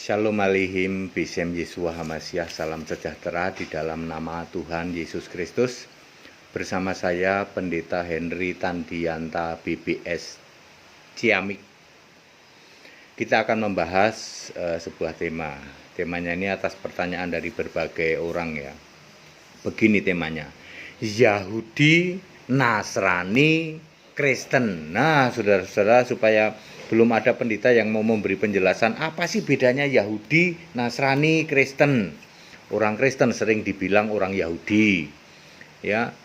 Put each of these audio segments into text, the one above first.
Shalom Aleihim, Bishem Yeshua Hamasyah, salam sejahtera di dalam nama Tuhan Yesus Kristus. Bersama saya Pendeta Henry Tandianta BBS Ciamik. Kita akan membahas sebuah tema. Temanya ini atas pertanyaan dari berbagai orang ya. Begini temanya, Yahudi, Nasrani, Kristen. Nah, saudara-saudara, supaya belum ada pendeta yang mau memberi penjelasan apa sih bedanya Yahudi, Nasrani, Kristen. Orang Kristen sering dibilang orang Yahudi, ya.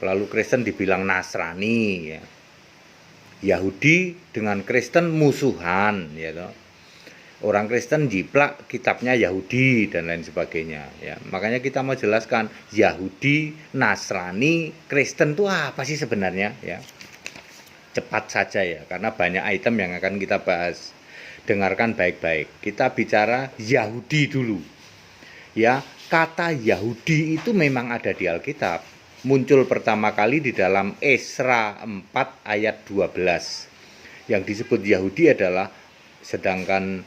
Lalu Kristen dibilang Nasrani, ya. Yahudi dengan Kristen musuhan, ya toh. Orang Kristen jiplak kitabnya Yahudi dan lain sebagainya, ya. Makanya kita mau jelaskan Yahudi, Nasrani, Kristen itu apa sih sebenarnya, ya. Cepat saja ya, karena banyak item yang akan kita bahas. Dengarkan baik-baik. Kita bicara Yahudi dulu. Ya, kata Yahudi itu memang ada di Alkitab. Muncul pertama kali di dalam Esra 4 ayat 12. Yang disebut Yahudi adalah sedangkan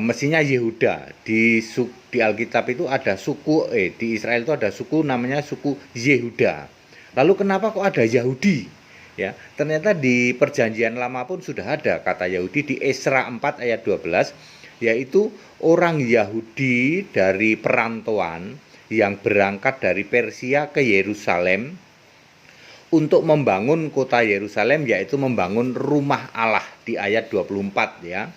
mestinya Yehuda. Di Alkitab itu ada suku di Israel itu ada suku namanya suku Yehuda. Lalu kenapa kok ada Yahudi? Ya, ternyata di Perjanjian Lama pun sudah ada kata Yahudi di Esra 4 ayat 12, yaitu orang Yahudi dari perantauan yang berangkat dari Persia ke Yerusalem untuk membangun kota Yerusalem, yaitu membangun rumah Allah di ayat 24 ya.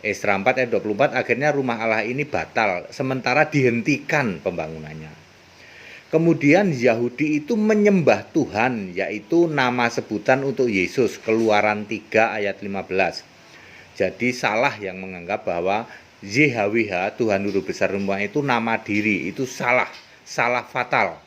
Esra 4 ayat 24, akhirnya rumah Allah ini batal sementara dihentikan pembangunannya. Kemudian Yahudi itu menyembah Tuhan, yaitu nama sebutan untuk Yesus, Keluaran 3 ayat 15. Jadi salah yang menganggap bahwa YHWH, Tuhan Guru Besar Semua itu nama diri, itu salah fatal.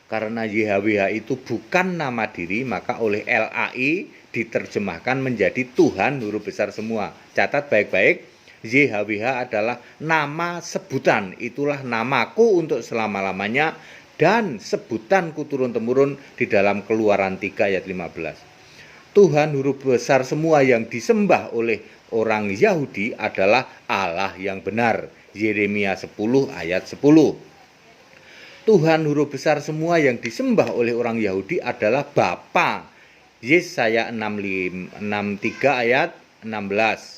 Karena YHWH itu bukan nama diri, maka oleh LAI diterjemahkan menjadi Tuhan Guru Besar Semua. Catat baik-baik. YHWH adalah nama sebutan, itulah namaku untuk selama-lamanya dan sebutanku turun-temurun di dalam Keluaran 3 ayat 15. Tuhan huruf besar semua yang disembah oleh orang Yahudi adalah Allah yang benar. Yeremia 10 ayat 10. Tuhan huruf besar semua yang disembah oleh orang Yahudi adalah Bapa. Yesaya 63 ayat 16.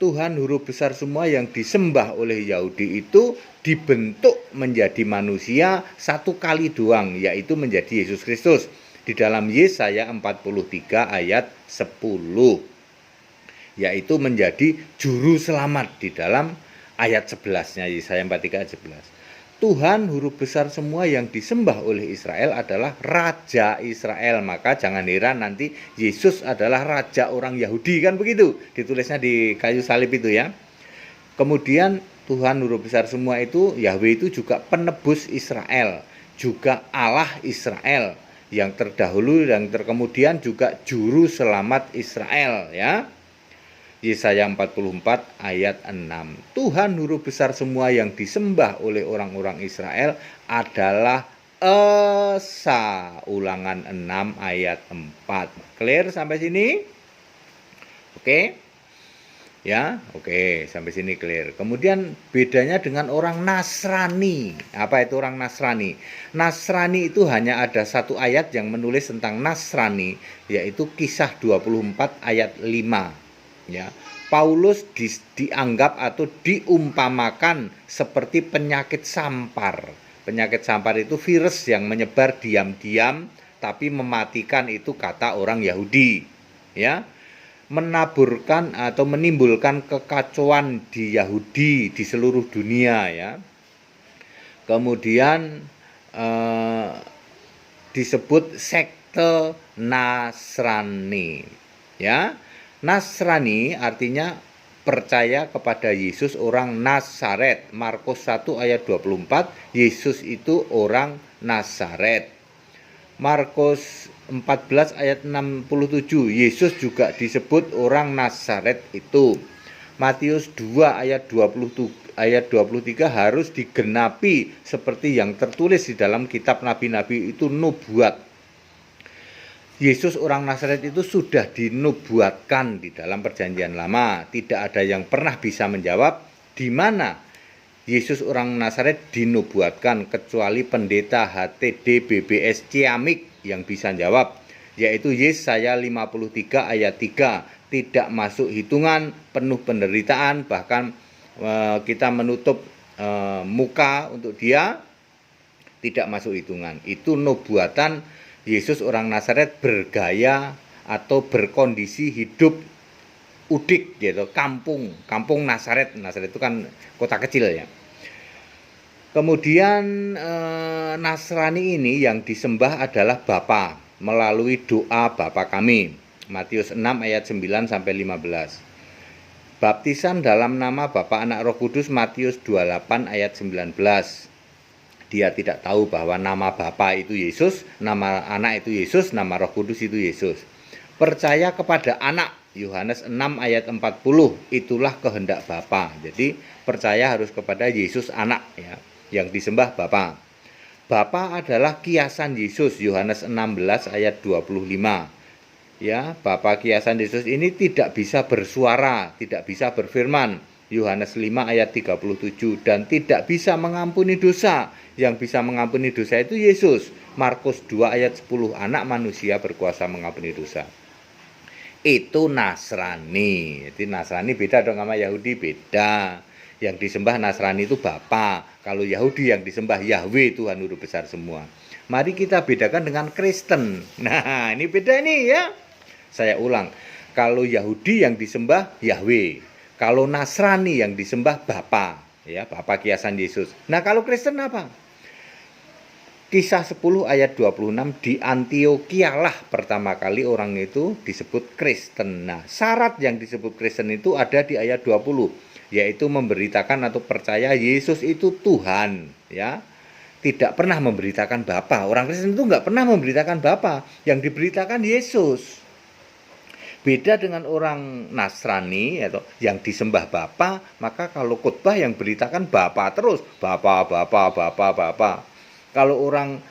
Tuhan huruf besar semua yang disembah oleh Yahudi itu dibentuk menjadi manusia satu kali doang, yaitu menjadi Yesus Kristus. Di dalam Yesaya 43 ayat 10. Yaitu menjadi juru selamat di dalam ayat 11-nya Yesaya 43 ayat 11. Tuhan huruf besar semua yang disembah oleh Israel adalah Raja Israel. Maka jangan heran nanti Yesus adalah Raja orang Yahudi, kan begitu ditulisnya di kayu salib itu ya. Kemudian Tuhan huruf besar semua itu, Yahweh itu juga penebus Israel, juga Allah Israel yang terdahulu dan terkemudian juga juru selamat Israel ya. Yesaya 44 ayat 6. Tuhan huruf besar semua yang disembah oleh orang-orang Israel adalah Esa. Ulangan 6 ayat 4. Clear sampai sini? Oke. Ya, oke, sampai sini clear. Kemudian bedanya dengan orang Nasrani. Apa itu orang Nasrani? Nasrani itu hanya ada satu ayat yang menulis tentang Nasrani, yaitu Kisah 24 ayat 5. Ya, Paulus dianggap atau diumpamakan seperti penyakit sampar. Penyakit sampar itu virus yang menyebar diam-diam tapi mematikan, itu kata orang Yahudi. Ya, menaburkan atau menimbulkan kekacauan di Yahudi di seluruh dunia ya. Kemudian disebut sekte Nasrani ya. Nasrani artinya percaya kepada Yesus orang Nazaret. Markus 1 ayat 24, Yesus itu orang Nazaret. Markus 14 ayat 67, Yesus juga disebut orang Nazaret itu. Matius 2 ayat 23 harus digenapi seperti yang tertulis di dalam kitab nabi-nabi itu nubuat. Yesus orang Nazaret itu sudah dinubuatkan di dalam Perjanjian Lama. Tidak ada yang pernah bisa menjawab di mana Yesus orang Nazaret dinubuatkan kecuali pendeta HTD BBS Ciamik yang bisa jawab, yaitu Yesaya 53 ayat 3. Tidak masuk hitungan, penuh penderitaan, bahkan kita menutup muka untuk dia, tidak masuk hitungan. Itu nubuatan Yesus orang Nazaret bergaya atau berkondisi hidup udik gitu, kampung Nazaret. Nazaret itu kan kota kecil ya. Kemudian Nasrani ini yang disembah adalah Bapa melalui doa Bapa kami. Matius 6 ayat 9 sampai 15. Baptisan dalam nama Bapa, Anak, Roh Kudus, Matius 28 ayat 19. Dia tidak tahu bahwa nama Bapa itu Yesus, nama Anak itu Yesus, nama Roh Kudus itu Yesus. Percaya kepada Anak, Yohanes 6 ayat 40, itulah kehendak Bapa. Jadi percaya harus kepada Yesus Anak ya, yang disembah Bapa. Bapa adalah kiasan Yesus, Yohanes 16 ayat 25. Ya, Bapa kiasan Yesus ini tidak bisa bersuara, tidak bisa berfirman, Yohanes 5 ayat 37, dan tidak bisa mengampuni dosa. Yang bisa mengampuni dosa itu Yesus, Markus 2 ayat 10, anak manusia berkuasa mengampuni dosa. Itu Nasrani. Jadi Nasrani beda dong sama Yahudi, beda. Yang disembah Nasrani itu Bapa. Kalau Yahudi yang disembah Yahweh, Tuhan Guru besar semua. Mari kita bedakan dengan Kristen. Nah, ini beda nih ya. Saya ulang. Kalau Yahudi yang disembah Yahweh. Kalau Nasrani yang disembah Bapa, ya, Bapa kiasan Yesus. Nah, kalau Kristen apa? Kisah 10 ayat 26, di Antiokhia lah pertama kali orang itu disebut Kristen. Nah, syarat yang disebut Kristen itu ada di ayat 20, yaitu memberitakan atau percaya Yesus itu Tuhan, ya. Tidak pernah memberitakan Bapa. Orang Kristen itu nggak pernah memberitakan Bapa, yang diberitakan Yesus. Beda dengan orang Nasrani atau yang disembah Bapa, maka kalau khotbah yang beritakan Bapa terus, Bapa. Kalau orang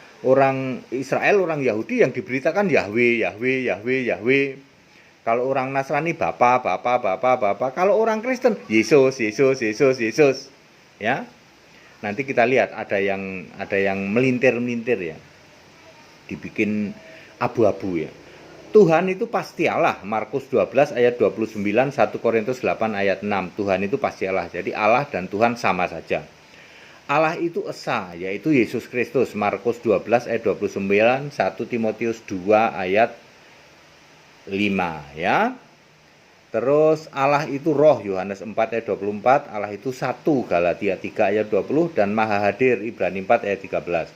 Israel, orang Yahudi yang diberitakan Yahweh. Kalau orang Nasrani Bapa. Kalau orang Kristen Yesus. Ya. Nanti kita lihat ada yang melintir ya. Dibikin abu-abu ya. Tuhan itu pasti Allah, Markus 12 ayat 29, 1 Korintus 8 ayat 6. Tuhan itu pasti Allah. Jadi Allah dan Tuhan sama saja. Allah itu esa, yaitu Yesus Kristus, Markus 12 ayat 29, 1 Timotius 2 ayat 5 ya. Terus Allah itu roh, Yohanes 4 ayat 24, Allah itu satu, Galatia 3 ayat 20, dan Maha Hadir, Ibrani 4 ayat 13.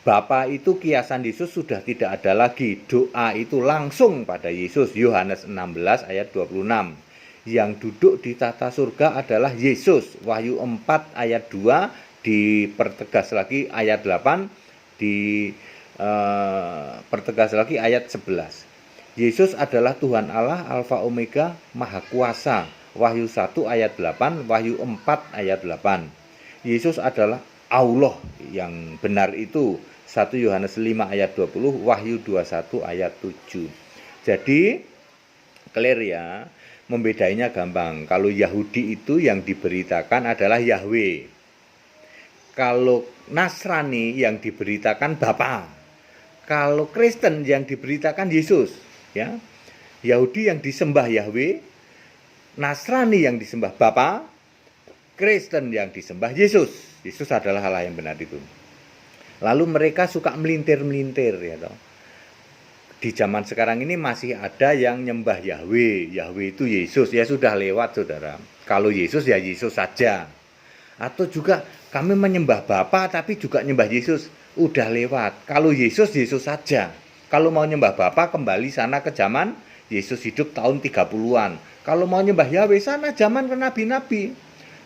Bapa itu kiasan Yesus sudah tidak ada lagi, doa itu langsung pada Yesus, Yohanes 16 ayat 26. Yang duduk di tata surga adalah Yesus, Wahyu 4 ayat 2, dipertegas lagi ayat 8, dipertegas lagi ayat 11. Yesus adalah Tuhan Allah, Alfa Omega, Maha Kuasa, Wahyu 1 ayat 8, Wahyu 4 ayat 8. Yesus adalah Allah yang benar itu, 1 Yohanes 5 ayat 20, Wahyu 21 ayat 7. Jadi, clear ya. Membedainya gampang. Kalau Yahudi itu yang diberitakan adalah Yahweh. Kalau Nasrani yang diberitakan Bapa. Kalau Kristen yang diberitakan Yesus, ya. Yahudi yang disembah Yahweh, Nasrani yang disembah Bapa, Kristen yang disembah Yesus. Yesus adalah Allah yang benar itu. Lalu mereka suka melintir-melintir ya toh. Di zaman sekarang ini masih ada yang nyembah Yahweh. Yahweh itu Yesus. Ya sudah lewat saudara. Kalau Yesus ya Yesus saja. Atau juga kami menyembah Bapa tapi juga nyembah Yesus. Udah lewat. Kalau Yesus, Yesus saja. Kalau mau nyembah Bapa kembali sana ke zaman Yesus hidup tahun 30-an. Kalau mau nyembah Yahweh sana zaman ke nabi-nabi.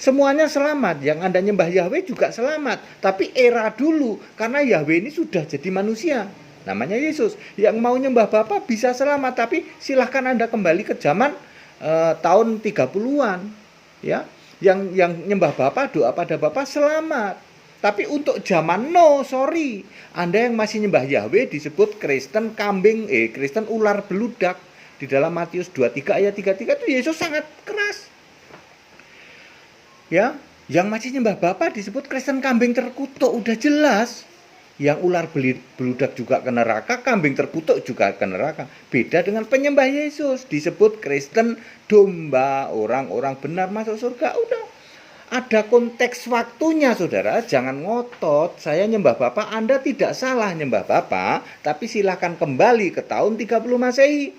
Semuanya selamat. Yang Anda nyembah Yahweh juga selamat. Tapi era dulu. Karena Yahweh ini sudah jadi manusia. Namanya Yesus. Yang mau nyembah Bapa bisa selamat, tapi silahkan Anda kembali ke zaman tahun 30-an. Ya. Yang nyembah Bapa, doa pada Bapa selamat. Tapi untuk zaman sorry. Anda yang masih nyembah Yahweh disebut Kristen Kristen ular beludak. Di dalam Matius 23 ayat 33 itu Yesus sangat keras. Ya, yang masih nyembah Bapa disebut Kristen kambing terkutuk, udah jelas. Yang ular beludak juga ke neraka, kambing terkutuk juga ke neraka. Beda dengan penyembah Yesus, disebut Kristen domba, orang-orang benar masuk surga. Udah, ada konteks waktunya saudara. Jangan ngotot, saya nyembah Bapa, Anda tidak salah nyembah Bapa, tapi silahkan kembali ke tahun 30 Masehi.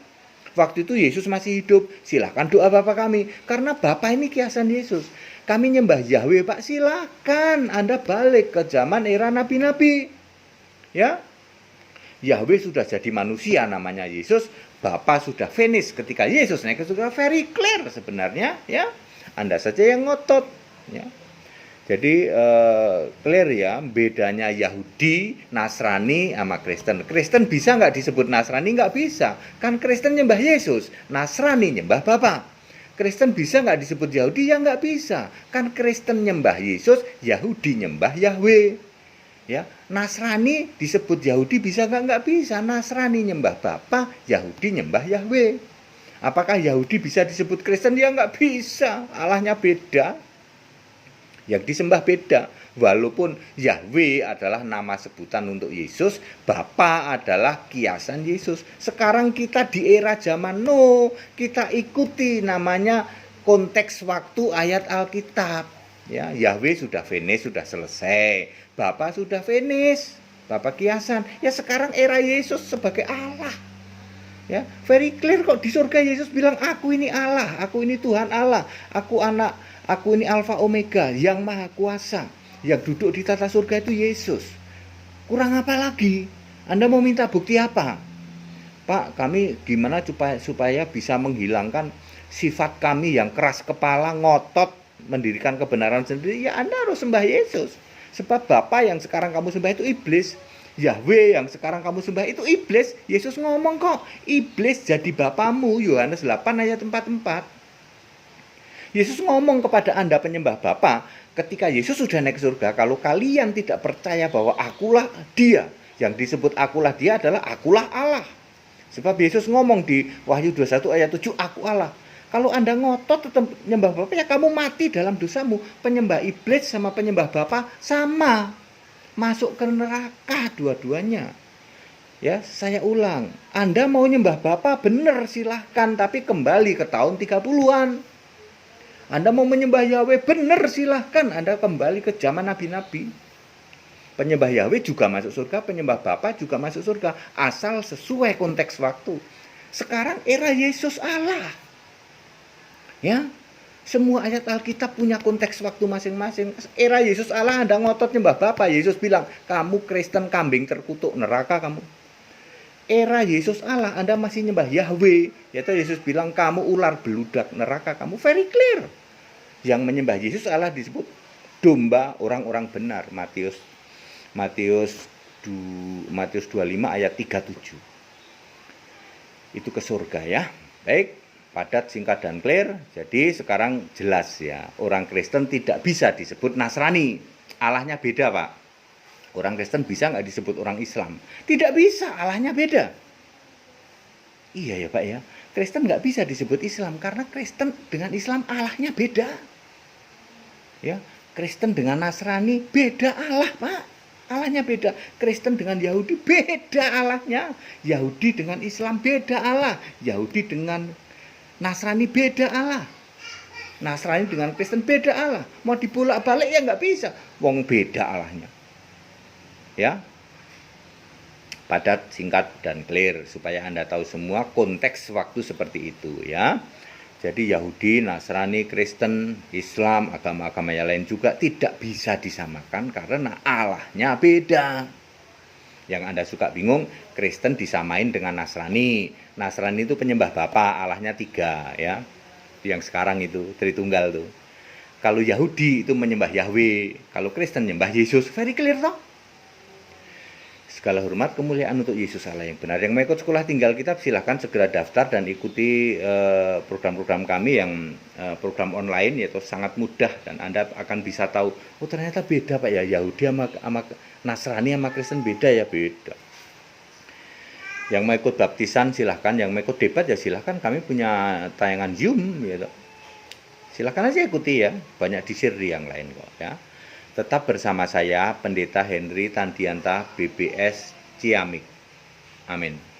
Waktu itu Yesus masih hidup, silahkan doa Bapa kami. Karena Bapa ini kiasan Yesus. Kami nyembah Yahweh Pak, silahkan Anda balik ke zaman era nabi-nabi. Ya, Yahweh sudah jadi manusia namanya Yesus, Bapa sudah finish ketika Yesus naik ke surga, very clear sebenarnya, ya. Anda saja yang ngotot, ya. Jadi clear ya, bedanya Yahudi, Nasrani sama Kristen. Kristen bisa nggak disebut Nasrani? Nggak bisa, kan Kristen nyembah Yesus, Nasrani nyembah Bapa. Kristen bisa nggak disebut Yahudi? Ya nggak bisa, kan Kristen nyembah Yesus, Yahudi nyembah Yahweh. Ya, Nasrani disebut Yahudi bisa nggak bisa. Nasrani nyembah Bapa, Yahudi nyembah Yahweh. Apakah Yahudi bisa disebut Kristen? Ya nggak bisa, Allahnya beda, yang disembah beda. Walaupun Yahweh adalah nama sebutan untuk Yesus, Bapa adalah kiasan Yesus. Sekarang kita di era zaman kita ikuti namanya konteks waktu ayat Alkitab. Ya, Yahweh sudah finish, sudah selesai. Bapa sudah finish, Bapa kiasan. Ya sekarang era Yesus sebagai Allah. Ya, very clear kok di surga Yesus bilang, aku ini Allah, aku ini Tuhan Allah, aku ini Alfa Omega, yang maha kuasa. Yang duduk di tata surga itu Yesus. Kurang apa lagi? Anda mau minta bukti apa? Pak, kami gimana supaya bisa menghilangkan sifat kami yang keras kepala, ngotot, mendirikan kebenaran sendiri? Ya Anda harus sembah Yesus. Sebab Bapa yang sekarang kamu sembah itu iblis, Yahweh yang sekarang kamu sembah itu iblis. Yesus ngomong kok, iblis jadi bapamu, Yohanes 8 ayat 44. Yesus ngomong kepada Anda penyembah Bapa, ketika Yesus sudah naik ke surga, kalau kalian tidak percaya bahwa akulah dia, yang disebut akulah dia adalah akulah Allah. Sebab Yesus ngomong di Wahyu 21 ayat 7, aku Allah. Kalau Anda ngotot tetap menyembah Bapa, ya kamu mati dalam dosamu. Penyembah iblis sama penyembah Bapa sama. Masuk ke neraka dua-duanya. Ya, saya ulang. Anda mau nyembah Bapa benar silahkan, tapi kembali ke tahun 30-an. Anda mau menyembah Yahweh benar silahkan, Anda kembali ke zaman nabi-nabi. Penyembah Yahweh juga masuk surga, penyembah Bapa juga masuk surga, asal sesuai konteks waktu. Sekarang era Yesus Allah. Ya, semua ayat Alkitab punya konteks waktu masing-masing. Era Yesus Allah Anda ngotot nyembah Bapa, Yesus bilang, kamu Kristen kambing terkutuk, neraka kamu. Era Yesus Allah Anda masih nyembah Yahweh, yaitu Yesus bilang, kamu ular beludak, neraka kamu. Very clear. Yang menyembah Yesus Allah disebut domba orang-orang benar. Matius 25 ayat 37. Itu ke surga ya. Baik, padat, singkat, dan clear. Jadi sekarang jelas ya, orang Kristen tidak bisa disebut Nasrani. Allahnya beda Pak. Orang Kristen bisa nggak disebut orang Islam? Tidak bisa, Allahnya beda. Iya ya Pak ya, Kristen nggak bisa disebut Islam karena Kristen dengan Islam Allahnya beda. Ya, Kristen dengan Nasrani beda Allah Pak. Allahnya beda. Kristen dengan Yahudi beda Allahnya. Yahudi dengan Islam beda Allah. Yahudi dengan Nasrani beda Allah. Nasrani dengan Kristen beda Allah. Mau dibolak-balik ya nggak bisa. Wong beda Allahnya. Ya. Padat, singkat, dan clear. Supaya Anda tahu semua konteks waktu seperti itu ya. Jadi Yahudi, Nasrani, Kristen, Islam, agama-agama yang lain juga tidak bisa disamakan karena Allahnya beda. Yang Anda suka bingung, Kristen disamain dengan Nasrani. Nasrani itu penyembah Bapa, Allahnya 3 ya. Yang sekarang itu Tritunggal tuh. Kalau Yahudi itu menyembah Yahweh, kalau Kristen menyembah Yesus. Very clear toh? Segala hormat kemuliaan untuk Yesus Allah yang benar. Yang mau ikut sekolah tinggal kitab silahkan segera daftar dan ikuti program-program kami yang program online, yaitu sangat mudah dan Anda akan bisa tahu, oh ternyata beda Pak ya, Yahudi sama Nasrani sama Kristen beda ya, beda. Yang mau ikut baptisan silahkan, yang mau ikut debat ya silahkan, kami punya tayangan Zoom gitu. Silahkan aja ikuti ya, banyak di-share di yang lain kok ya. Tetap bersama saya, Pendeta Henry Tandianta, BBS Ciamik. Amin.